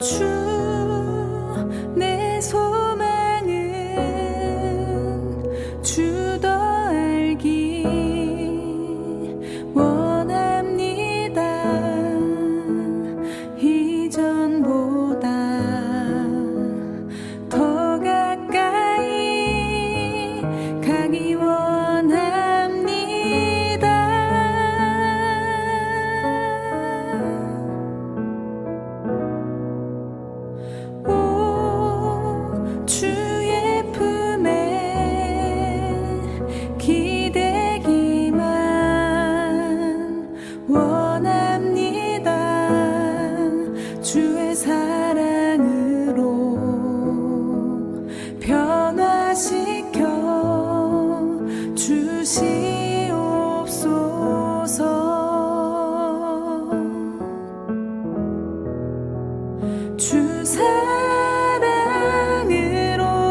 주 내 소망은 주 더 알기 원합니다. 이전보다 더 가까이 가기 원합니다. 오 주의 품에 기대기만 원합니다. 주의 사랑으로 변화시켜 주시옵소서. 주 사랑으로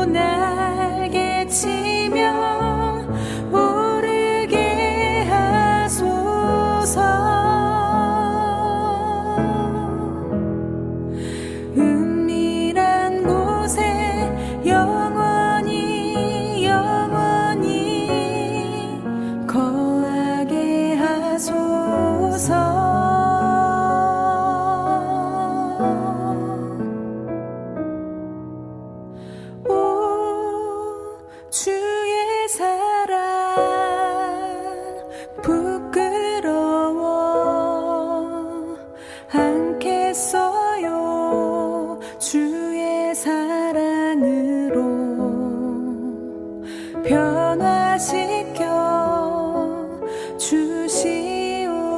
날개 치며 오르게 하소서. 은밀한 곳에 영원히 거하게 하소서. 오 주의 사랑 부끄러워 않겠어요. 주의 사랑으로 변화시켜 주시옵소서.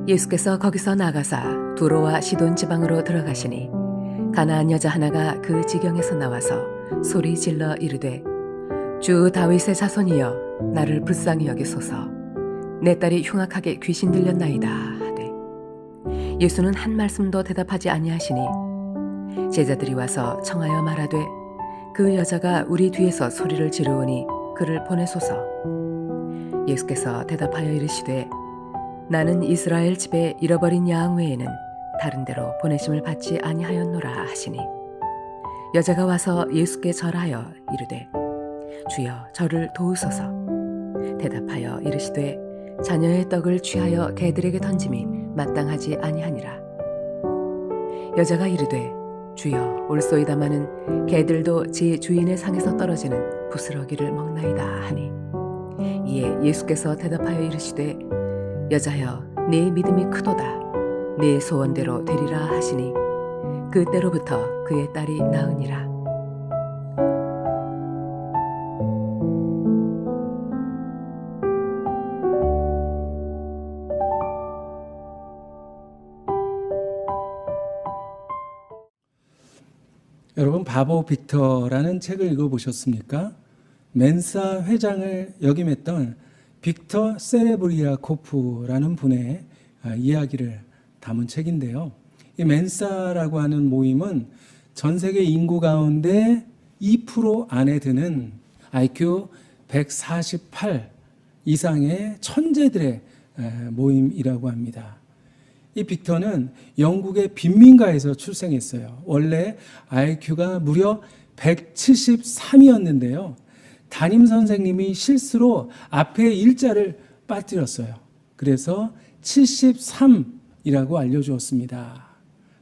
예수께서 거기서 나가사 두로와 시돈 지방으로 들어가시니 가나안 여자 하나가 그 지경에서 나와서 소리 질러 이르되 주 다윗의 자손이여 나를 불쌍히 여기소서. 내 딸이 흉악하게 귀신 들렸나이다 하되 예수는 한 말씀도 대답하지 아니하시니 제자들이 와서 청하여 말하되 그 여자가 우리 뒤에서 소리를 지르오니 그를 보내소서. 예수께서 대답하여 이르시되 나는 이스라엘 집에 잃어버린 양 외에는 다른 데로 보내심을 받지 아니하였노라 하시니 여자가 와서 예수께 절하여 이르되 주여 저를 도우소서. 대답하여 이르시되 자녀의 떡을 취하여 개들에게 던짐이 마땅하지 아니하니라. 여자가 이르되 주여 올소이다마는 개들도 제 주인의 상에서 떨어지는 부스러기를 먹나이다 하니 이에 예수께서 대답하여 이르시되 여자여 네 믿음이 크도다. 네 소원대로 되리라 하시니 그때로부터 그의 딸이 나으니라. 여러분 바보 빅터라는 책을 읽어보셨습니까? 멘사 회장을 역임했던 빅터 세레브리아코프라는 분의 이야기를 담은 책인데요. 이 멘사라고 하는 모임은 전 세계 인구 가운데 2% 안에 드는 IQ 148 이상의 천재들의 모임이라고 합니다. 이 빅터는 영국의 빈민가에서 출생했어요. 원래 IQ가 무려 173이었는데요. 담임 선생님이 실수로 앞에 일자를 빠뜨렸어요. 그래서 73이라고 알려주었습니다.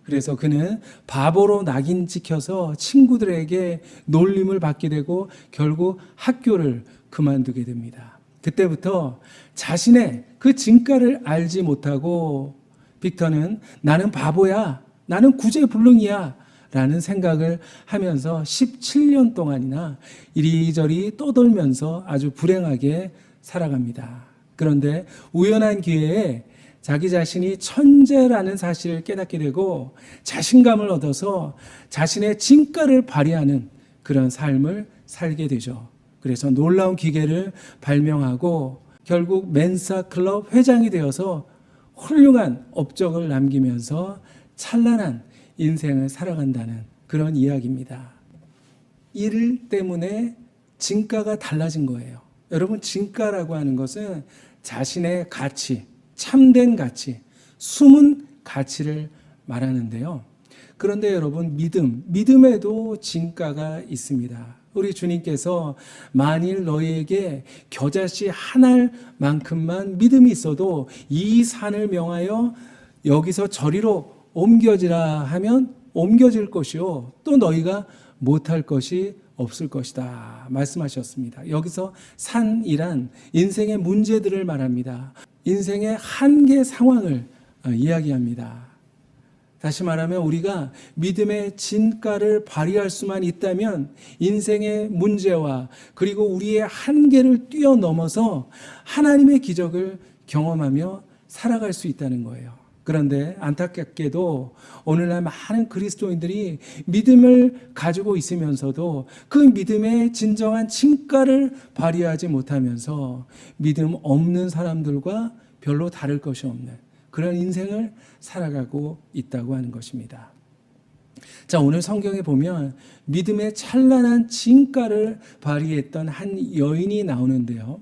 그래서 그는 바보로 낙인 찍혀서 친구들에게 놀림을 받게 되고 결국 학교를 그만두게 됩니다. 그때부터 자신의 그 진가를 알지 못하고 빅터는 나는 바보야, 나는 구제불능이야 라는 생각을 하면서 17년 동안이나 이리저리 떠돌면서 아주 불행하게 살아갑니다. 그런데 우연한 기회에 자기 자신이 천재라는 사실을 깨닫게 되고 자신감을 얻어서 자신의 진가를 발휘하는 그런 삶을 살게 되죠. 그래서 놀라운 기계를 발명하고 결국 멘사 클럽 회장이 되어서 훌륭한 업적을 남기면서 찬란한 인생을 살아간다는 그런 이야기입니다. 일 때문에 진가가 달라진 거예요. 여러분, 진가라고 하는 것은 자신의 가치, 참된 가치, 숨은 가치를 말하는데요. 그런데 여러분, 믿음에도 진가가 있습니다. 우리 주님께서 만일 너희에게 겨자씨 한 알만큼만 믿음이 있어도 이 산을 명하여 여기서 저리로 옮겨지라 하면 옮겨질 것이요 또 너희가 못할 것이 없을 것이다 말씀하셨습니다. 여기서 산이란 인생의 문제들을 말합니다. 인생의 한계 상황을 이야기합니다. 다시 말하면 우리가 믿음의 진가를 발휘할 수만 있다면 인생의 문제와 그리고 우리의 한계를 뛰어넘어서 하나님의 기적을 경험하며 살아갈 수 있다는 거예요. 그런데 안타깝게도 오늘날 많은 그리스도인들이 믿음을 가지고 있으면서도 그 믿음의 진정한 진가를 발휘하지 못하면서 믿음 없는 사람들과 별로 다를 것이 없는 그런 인생을 살아가고 있다고 하는 것입니다. 자, 오늘 성경에 보면 믿음의 찬란한 진가를 발휘했던 한 여인이 나오는데요.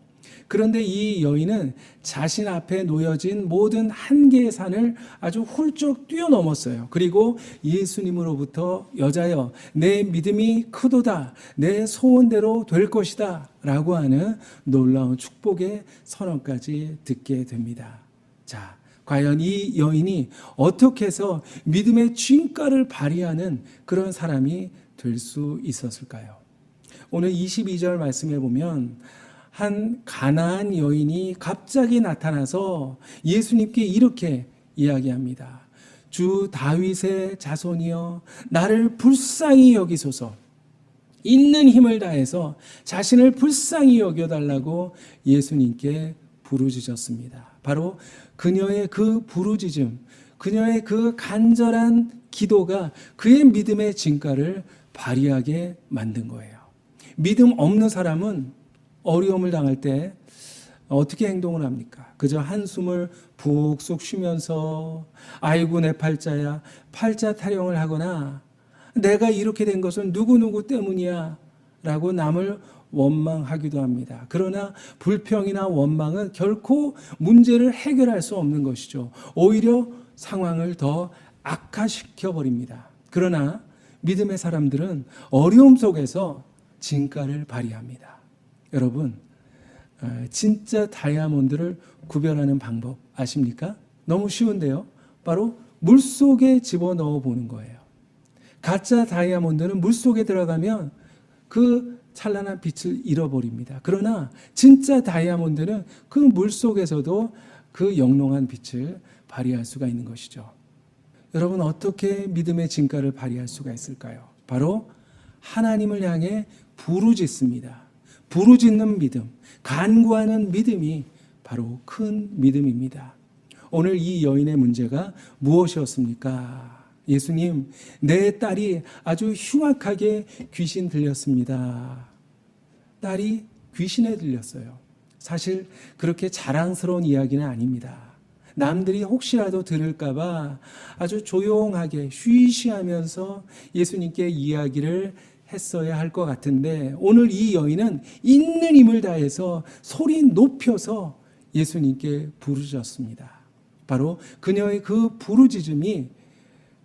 그런데 이 여인은 자신 앞에 놓여진 모든 한계의 산을 아주 훌쩍 뛰어넘었어요. 그리고 예수님으로부터 여자여 내 믿음이 크도다 내 소원대로 될 것이다 라고 하는 놀라운 축복의 선언까지 듣게 됩니다. 자, 과연 이 여인이 어떻게 해서 믿음의 진가를 발휘하는 그런 사람이 될 수 있었을까요? 오늘 22절 말씀에 보면 한 가나안 여인이 갑자기 나타나서 예수님께 이렇게 이야기합니다. 주 다윗의 자손이여 나를 불쌍히 여기소서. 있는 힘을 다해서 자신을 불쌍히 여겨달라고 예수님께 부르짖었습니다. 바로 그녀의 그 부르짖음, 그녀의 그 간절한 기도가 그의 믿음의 진가를 발휘하게 만든 거예요. 믿음 없는 사람은 어려움을 당할 때 어떻게 행동을 합니까? 그저 한숨을 푹 쉬면서 아이고 내 팔자야 팔자 타령을 하거나 내가 이렇게 된 것은 누구누구 때문이야 라고 남을 원망하기도 합니다. 그러나 불평이나 원망은 결코 문제를 해결할 수 없는 것이죠. 오히려 상황을 더 악화시켜 버립니다. 그러나 믿음의 사람들은 어려움 속에서 진가를 발휘합니다. 여러분, 진짜 다이아몬드를 구별하는 방법 아십니까? 너무 쉬운데요. 바로 물속에 집어넣어 보는 거예요. 가짜 다이아몬드는 물속에 들어가면 그 찬란한 빛을 잃어버립니다. 그러나 진짜 다이아몬드는 그 물속에서도 그 영롱한 빛을 발휘할 수가 있는 것이죠. 여러분, 어떻게 믿음의 진가를 발휘할 수가 있을까요? 바로 하나님을 향해 부르짖습니다. 부르짖는 믿음, 간구하는 믿음이 바로 큰 믿음입니다. 오늘 이 여인의 문제가 무엇이었습니까? 예수님, 내 딸이 아주 흉악하게 귀신 들렸습니다. 딸이 귀신에 들렸어요. 사실 그렇게 자랑스러운 이야기는 아닙니다. 남들이 혹시라도 들을까봐 아주 조용하게 쉬쉬하면서 예수님께 이야기를 했어야 할 것 같은데 오늘 이 여인은 있는 힘을 다해서 소리 높여서 예수님께 부르짖었습니다. 바로 그녀의 그 부르짖음이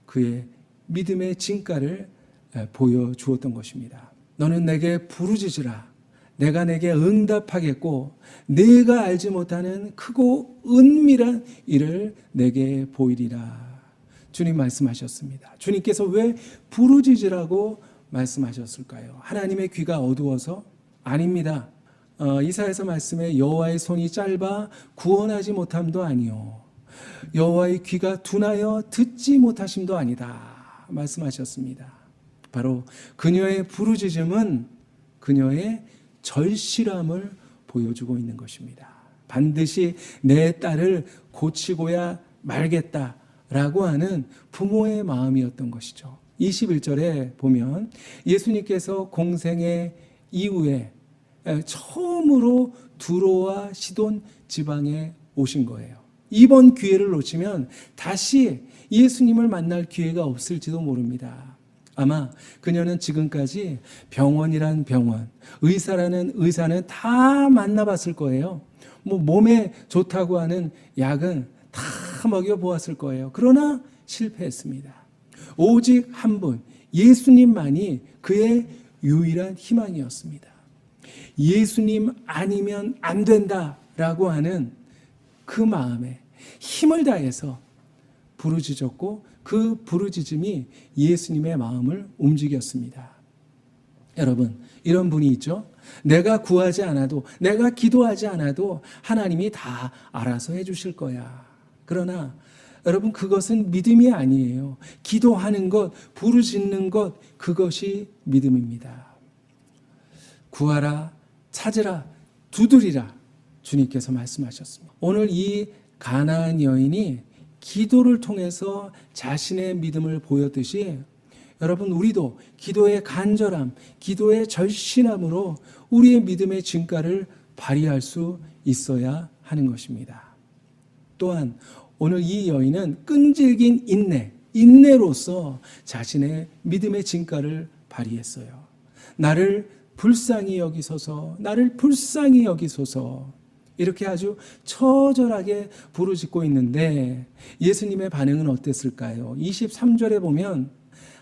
그의 믿음의 진가를 보여주었던 것입니다. 너는 내게 부르짖으라. 내가 내게 응답하겠고 내가 알지 못하는 크고 은밀한 일을 내게 보이리라. 주님 말씀하셨습니다. 주님께서 왜 부르짖으라고 말씀하셨을까요? 하나님의 귀가 어두워서? 아닙니다. 이사야서 말씀에 여호와의 손이 짧아 구원하지 못함도 아니요 여호와의 귀가 둔하여 듣지 못하심도 아니다 말씀하셨습니다. 바로 그녀의 부르짖음은 그녀의 절실함을 보여주고 있는 것입니다. 반드시 내 딸을 고치고야 말겠다라고 하는 부모의 마음이었던 것이죠. 21절에 보면 예수님께서 공생의 이후에 처음으로 두로와 시돈 지방에 오신 거예요. 이번 기회를 놓치면 다시 예수님을 만날 기회가 없을지도 모릅니다. 아마 그녀는 지금까지 병원이란 병원, 의사라는 의사는 다 만나봤을 거예요. 몸에 좋다고 하는 약은 다 먹여보았을 거예요. 그러나 실패했습니다. 오직 한 분, 예수님만이 그의 유일한 희망이었습니다. 예수님 아니면 안 된다라고 하는 그 마음에 힘을 다해서 부르짖었고 그 부르짖음이 예수님의 마음을 움직였습니다. 여러분, 이런 분이 있죠. 내가 구하지 않아도, 내가 기도하지 않아도 하나님이 다 알아서 해주실 거야. 그러나 여러분, 그것은 믿음이 아니에요. 기도하는 것, 부르짖는 것, 그것이 믿음입니다. 구하라, 찾으라, 두드리라, 주님께서 말씀하셨습니다. 오늘 이 가나안 여인이 기도를 통해서 자신의 믿음을 보였듯이 여러분, 우리도 기도의 간절함, 기도의 절신함으로 우리의 믿음의 진가를 발휘할 수 있어야 하는 것입니다. 또한 오늘 이 여인은 끈질긴 인내로서 자신의 믿음의 진가를 발휘했어요. 나를 불쌍히 여기소서, 나를 불쌍히 여기소서, 이렇게 아주 처절하게 부르짖고 있는데 예수님의 반응은 어땠을까요? 23절에 보면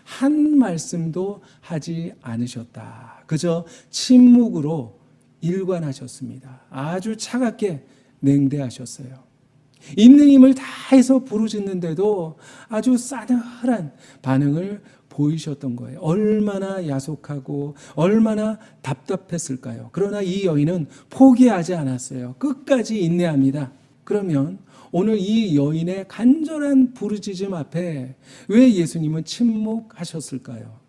한 말씀도 하지 않으셨다. 그저 침묵으로 일관하셨습니다. 아주 차갑게 냉대하셨어요. 있는 힘을 다해서 부르짖는데도 아주 싸늘한 반응을 보이셨던 거예요. 얼마나 야속하고 얼마나 답답했을까요? 그러나 이 여인은 포기하지 않았어요. 끝까지 인내합니다. 그러면 오늘 이 여인의 간절한 부르짖음 앞에 왜 예수님은 침묵하셨을까요?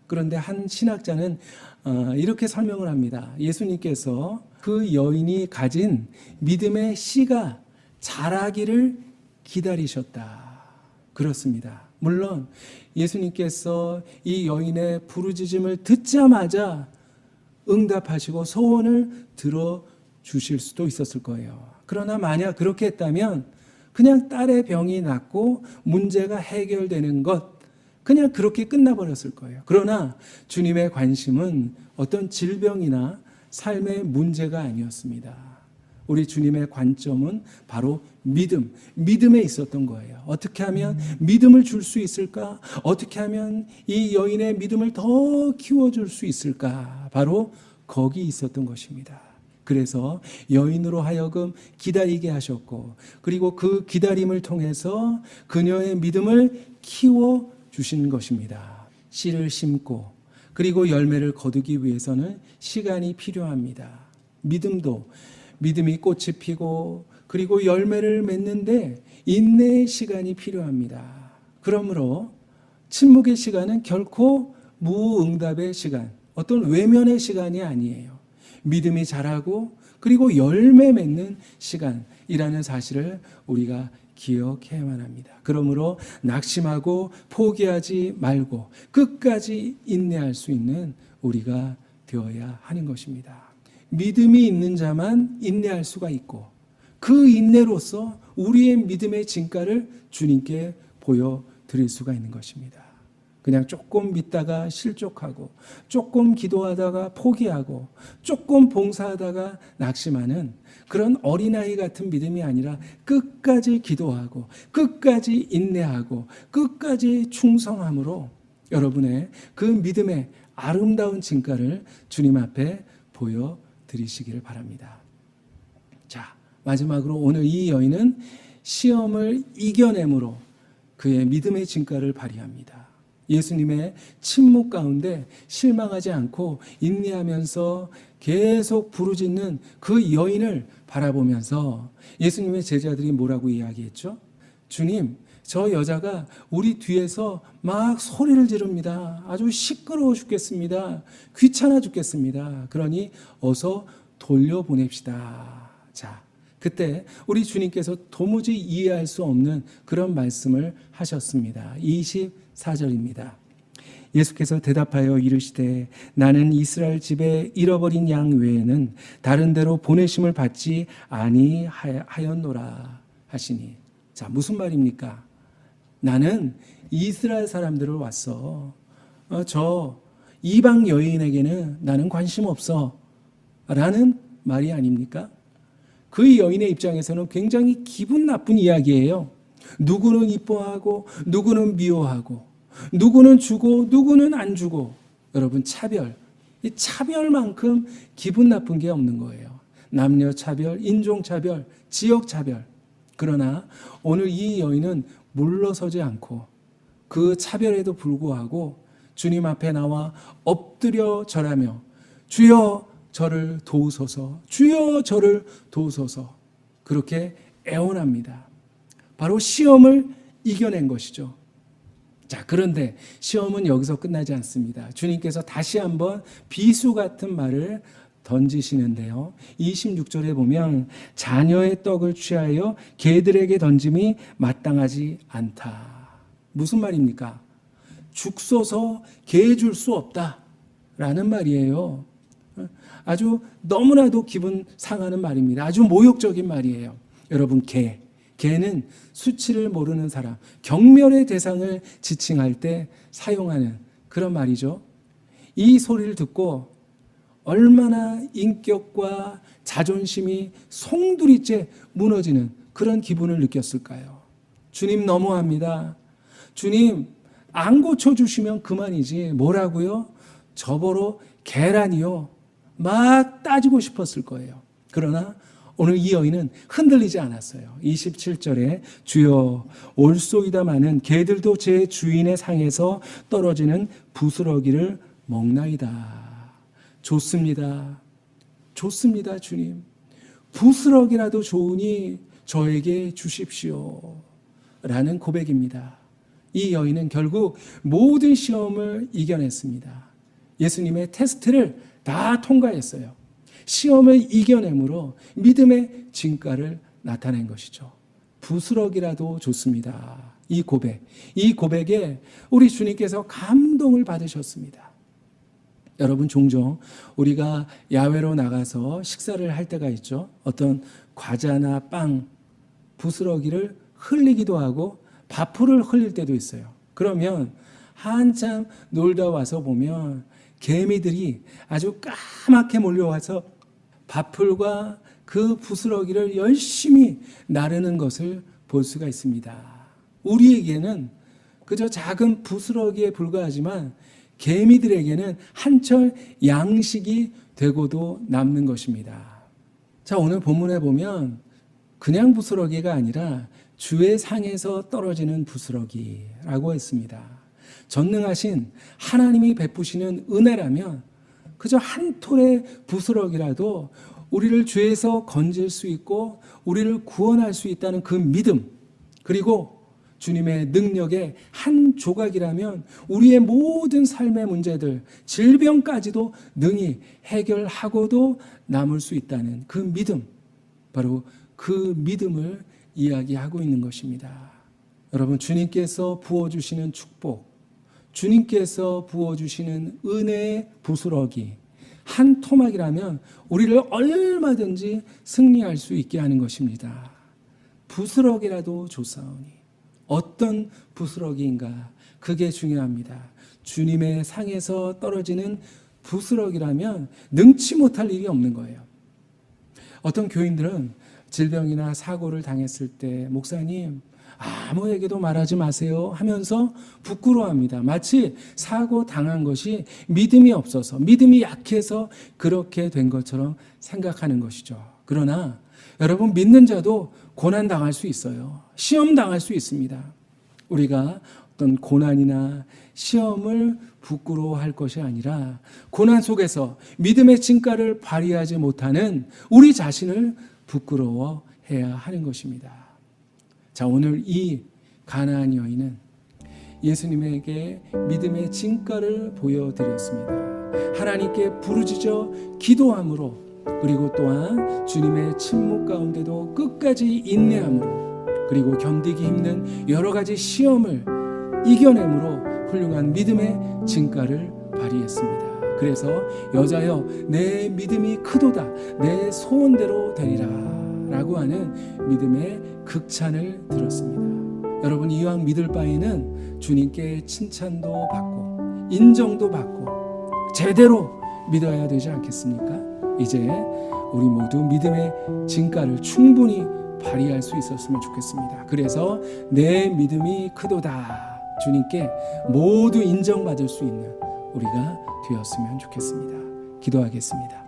그런데 한 신학자는 이렇게 설명을 합니다. 예수님께서 그 여인이 가진 믿음의 씨가 자라기를 기다리셨다. 그렇습니다. 물론 예수님께서 이 여인의 부르짖음을 듣자마자 응답하시고 소원을 들어주실 수도 있었을 거예요. 그러나 만약 그렇게 했다면 그냥 딸의 병이 낫고 문제가 해결되는 것, 그냥 그렇게 끝나버렸을 거예요. 그러나 주님의 관심은 어떤 질병이나 삶의 문제가 아니었습니다. 우리 주님의 관점은 바로 믿음에 있었던 거예요. 어떻게 하면 믿음을 줄 수 있을까? 어떻게 하면 이 여인의 믿음을 더 키워줄 수 있을까? 바로 거기 있었던 것입니다. 그래서 여인으로 하여금 기다리게 하셨고, 그리고 그 기다림을 통해서 그녀의 믿음을 키워주신 것입니다. 씨를 심고 그리고 열매를 거두기 위해서는 시간이 필요합니다. 믿음이 꽃이 피고 그리고 열매를 맺는데 인내의 시간이 필요합니다. 그러므로 침묵의 시간은 결코 무응답의 시간, 어떤 외면의 시간이 아니에요. 믿음이 자라고 그리고 열매 맺는 시간이라는 사실을 우리가 기억해야만 합니다. 그러므로 낙심하고 포기하지 말고 끝까지 인내할 수 있는 우리가 되어야 하는 것입니다. 믿음이 있는 자만 인내할 수가 있고 그 인내로서 우리의 믿음의 진가를 주님께 보여드릴 수가 있는 것입니다. 그냥 조금 믿다가 실족하고 조금 기도하다가 포기하고 조금 봉사하다가 낙심하는 그런 어린아이 같은 믿음이 아니라 끝까지 기도하고 끝까지 인내하고 끝까지 충성함으로 여러분의 그 믿음의 아름다운 진가를 주님 앞에 보여드리시기를 바랍니다. 자, 마지막으로 오늘 이 여인은 시험을 이겨냄으로 그의 믿음의 진가를 발휘합니다. 예수님의 침묵 가운데 실망하지 않고 인내하면서 계속 부르짖는 그 여인을 바라보면서 예수님의 제자들이 뭐라고 이야기했죠? 주님, 저 여자가 우리 뒤에서 막 소리를 지릅니다. 아주 시끄러워 죽겠습니다. 귀찮아 죽겠습니다. 그러니 어서 돌려보냅시다. 자, 그때 우리 주님께서 도무지 이해할 수 없는 그런 말씀을 하셨습니다. 24절입니다. 예수께서 대답하여 이르시되 나는 이스라엘 집에 잃어버린 양 외에는 다른 데로 보내심을 받지 아니하였노라 하시니. 자, 무슨 말입니까? 나는 이스라엘 사람들을 왔어. 저 이방 여인에게는 나는 관심 없어 라는 말이 아닙니까? 그 여인의 입장에서는 굉장히 기분 나쁜 이야기예요. 누구는 이뻐하고 누구는 미워하고 누구는 주고 누구는 안 주고. 여러분, 차별, 이 차별만큼 기분 나쁜 게 없는 거예요. 남녀 차별, 인종 차별, 지역 차별. 그러나 오늘 이 여인은 물러서지 않고 그 차별에도 불구하고 주님 앞에 나와 엎드려 절하며 주여 저를 도우소서, 주여 저를 도우소서, 그렇게 애원합니다. 바로 시험을 이겨낸 것이죠. 자, 그런데 시험은 여기서 끝나지 않습니다. 주님께서 다시 한번 비수 같은 말을 던지시는데요. 26절에 보면 자녀의 떡을 취하여 개들에게 던짐이 마땅하지 않다. 무슨 말입니까? 죽 쏘서 개 줄 수 없다라는 말이에요. 아주 너무나도 기분 상하는 말입니다. 아주 모욕적인 말이에요. 여러분, 개는 수치를 모르는 사람, 경멸의 대상을 지칭할 때 사용하는 그런 말이죠. 이 소리를 듣고 얼마나 인격과 자존심이 송두리째 무너지는 그런 기분을 느꼈을까요? 주님 너무합니다. 주님 안 고쳐주시면 그만이지 뭐라고요? 저보러 개라니요? 막 따지고 싶었을 거예요. 그러나 오늘 이 여인은 흔들리지 않았어요. 27절에 주여 올소이다마는 개들도 제 주인의 상에서 떨어지는 부스러기를 먹나이다. 좋습니다. 좋습니다, 주님. 부스러기라도 좋으니 저에게 주십시오. 라는 고백입니다. 이 여인은 결국 모든 시험을 이겨냈습니다. 예수님의 테스트를 다 통과했어요. 시험을 이겨내므로 믿음의 진가를 나타낸 것이죠. 부스러기라도 좋습니다. 이 고백에 우리 주님께서 감동을 받으셨습니다. 여러분, 종종 우리가 야외로 나가서 식사를 할 때가 있죠. 어떤 과자나 빵, 부스러기를 흘리기도 하고 밥풀을 흘릴 때도 있어요. 그러면 한참 놀다 와서 보면 개미들이 아주 까맣게 몰려와서 밥풀과 그 부스러기를 열심히 나르는 것을 볼 수가 있습니다. 우리에게는 그저 작은 부스러기에 불과하지만 개미들에게는 한철 양식이 되고도 남는 것입니다. 자, 오늘 본문에 보면 그냥 부스러기가 아니라 주의 상에서 떨어지는 부스러기라고 했습니다. 전능하신 하나님이 베푸시는 은혜라면 그저 한 톨의 부스러기라도 우리를 죄에서 건질 수 있고 우리를 구원할 수 있다는 그 믿음, 그리고 주님의 능력의 한 조각이라면 우리의 모든 삶의 문제들, 질병까지도 능히 해결하고도 남을 수 있다는 그 믿음, 바로 그 믿음을 이야기하고 있는 것입니다. 여러분, 주님께서 부어주시는 축복, 주님께서 부어주시는 은혜의 부스러기 한 토막이라면 우리를 얼마든지 승리할 수 있게 하는 것입니다. 부스러기라도 좋사오니 어떤 부스러기인가, 그게 중요합니다. 주님의 상에서 떨어지는 부스러기라면 능치 못할 일이 없는 거예요. 어떤 교인들은 질병이나 사고를 당했을 때 목사님 아무에게도 말하지 마세요 하면서 부끄러워합니다. 마치 사고 당한 것이 믿음이 없어서, 믿음이 약해서 그렇게 된 것처럼 생각하는 것이죠. 그러나 여러분, 믿는 자도 고난 당할 수 있어요. 시험 당할 수 있습니다. 우리가 어떤 고난이나 시험을 부끄러워할 것이 아니라 고난 속에서 믿음의 진가를 발휘하지 못하는 우리 자신을 부끄러워해야 하는 것입니다. 자, 오늘 이 가나안 여인은 예수님에게 믿음의 진가를 보여드렸습니다. 하나님께 부르짖어 기도함으로, 그리고 또한 주님의 침묵 가운데도 끝까지 인내함으로, 그리고 견디기 힘든 여러 가지 시험을 이겨내므로 훌륭한 믿음의 진가를 발휘했습니다. 그래서 여자여 내 믿음이 크도다 내 소원대로 되리라 라고 하는 믿음의 극찬을 들었습니다. 여러분, 이왕 믿을 바에는 주님께 칭찬도 받고 인정도 받고 제대로 믿어야 되지 않겠습니까? 이제 우리 모두 믿음의 진가를 충분히 발휘할 수 있었으면 좋겠습니다. 그래서 내 믿음이 크도다 주님께 모두 인정받을 수 있는 우리가 되었으면 좋겠습니다. 기도하겠습니다.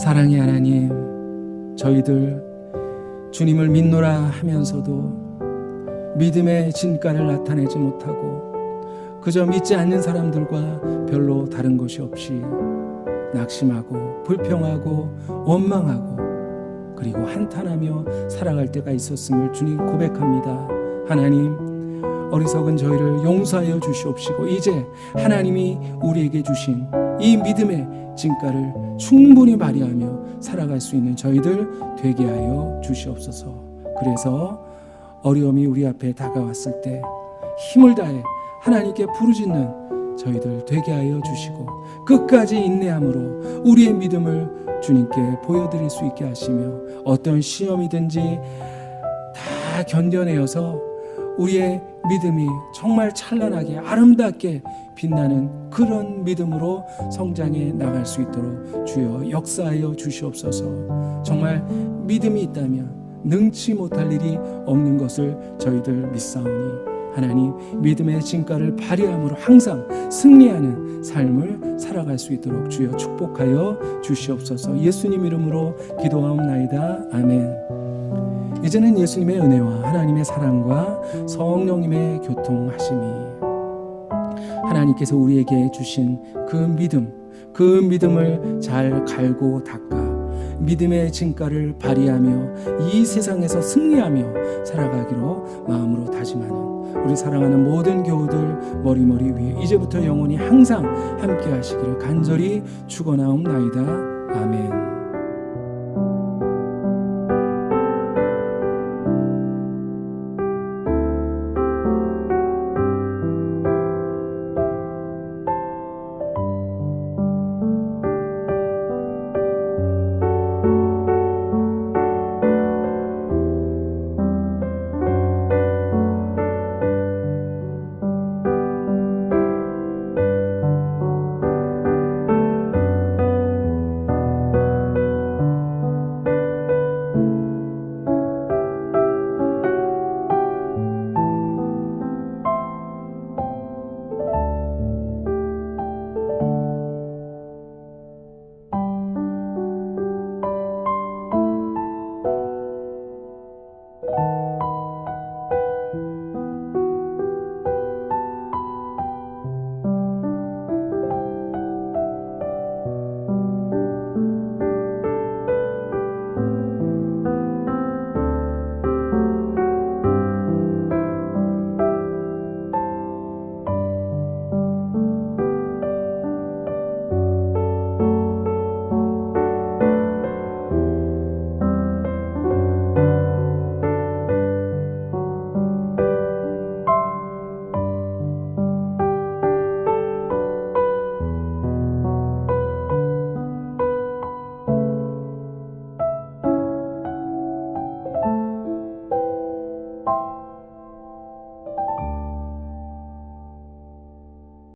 사랑의 하나님, 저희들 주님을 믿노라 하면서도 믿음의 진가를 나타내지 못하고 그저 믿지 않는 사람들과 별로 다른 것이 없이 낙심하고 불평하고 원망하고 그리고 한탄하며 살아갈 때가 있었음을 주님 고백합니다. 하나님, 어리석은 저희를 용서하여 주시옵시고 이제 하나님이 우리에게 주신 이 믿음의 진가를 충분히 발휘하며 살아갈 수 있는 저희들 되게 하여 주시옵소서. 그래서 어려움이 우리 앞에 다가왔을 때 힘을 다해 하나님께 부르짖는 저희들 되게 하여 주시고 끝까지 인내함으로 우리의 믿음을 주님께 보여드릴 수 있게 하시며 어떤 시험이든지 다 견뎌내어서 우리의 믿음이 정말 찬란하게 아름답게 빛나는 그런 믿음으로 성장해 나갈 수 있도록 주여 역사하여 주시옵소서. 정말 믿음이 있다면 능치 못할 일이 없는 것을 저희들 믿사오니 하나님, 믿음의 진가를 발휘함으로 항상 승리하는 삶을 살아갈 수 있도록 주여 축복하여 주시옵소서. 예수님 이름으로 기도하옵나이다. 아멘. 이제는 예수님의 은혜와 하나님의 사랑과 성령님의 교통하심이 하나님께서 우리에게 주신 그 믿음을 잘 갈고 닦아 믿음의 진가를 발휘하며 이 세상에서 승리하며 살아가기로 마음으로 다짐하는 우리 사랑하는 모든 교우들 머리머리 위에 이제부터 영원히 항상 함께 하시기를 간절히 축원하옵나이다. 아멘.